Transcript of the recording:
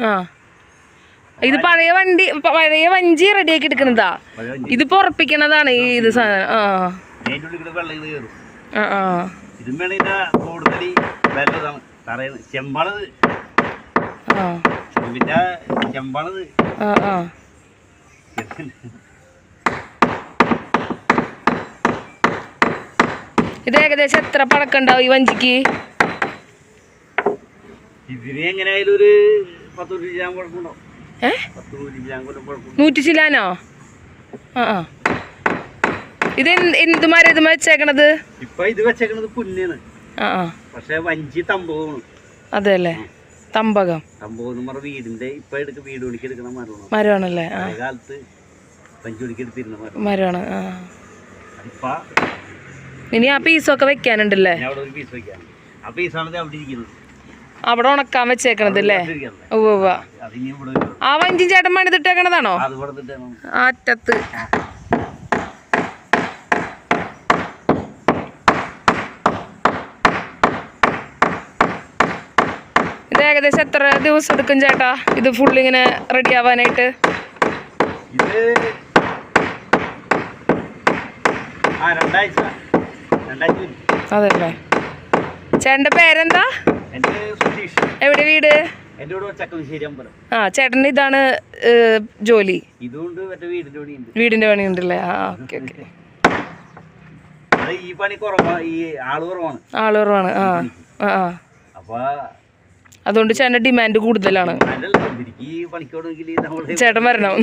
ആ ഇത് പഴയ വഞ്ചി റെഡിയാക്കി എടുക്കുന്നതാ. ഇതിപ്പോ ഉറപ്പിക്കണതാണ് ഈ ഇത് സാധനം. ഇത് ഏകദേശം എത്ര പഴക്കണ്ടാവും ഈ വഞ്ചിക്ക്? ഇതിന് എങ്ങനെയായാലും ഒരു 100 ചില്ലാനോ? ഇത് എന്തുമാരാ ഇത് വെച്ചേക്കണത്? ഇപ്പൊ ഇത് വെച്ചേക്കണത് പുല്ലാണ്. പക്ഷെ വഞ്ചി തമ്പകമാണ്. അതെ അല്ലേ, തമ്പകം. തമ്പകം വീടിന്റെ ഇപ്പൊ വീട് പണിക്ക് എടുക്കണ മരമാണല്ലേ? കാലത്ത് വഞ്ചി പണിക്ക് എടുത്തിരുന്ന മരമാണ്. ഇനി ആ പീസൊക്കെ വെക്കാനുണ്ടല്ലേ? അവിടെ ഒരു പീസ് വെക്കാണ്. ആ പീസാണ് അവിടെ ഇരിക്കുന്നത്. അവിടെ ഉണക്കാൻ വെച്ചേക്കണത് അല്ലേ? ആ വഞ്ചി ചേട്ടൻ പണിതിട്ടേക്കണതാണോ? അറ്റത്ത് ഇത് ഏകദേശം എത്ര ദിവസം എടുക്കും ചേട്ടാ ഇത് ഫുൾ ഇങ്ങനെ റെഡി ആവാനായിട്ട്? അതല്ലേ. ചേട്ടന്റെ പേരെന്താ? എവിടെ വീട്? ആ ചേട്ടന് ഇതാണ് ജോലി? വീടിന്റെ പണി ഉണ്ടല്ലേ? ആ ഓക്കെ ഓക്കെ. ആള് കുറവാണ്. ആ ആ അതുകൊണ്ട് ചേട്ടന്റെ ഡിമാൻഡ് കൂടുതലാണ്. ചേട്ടൻ വരണം.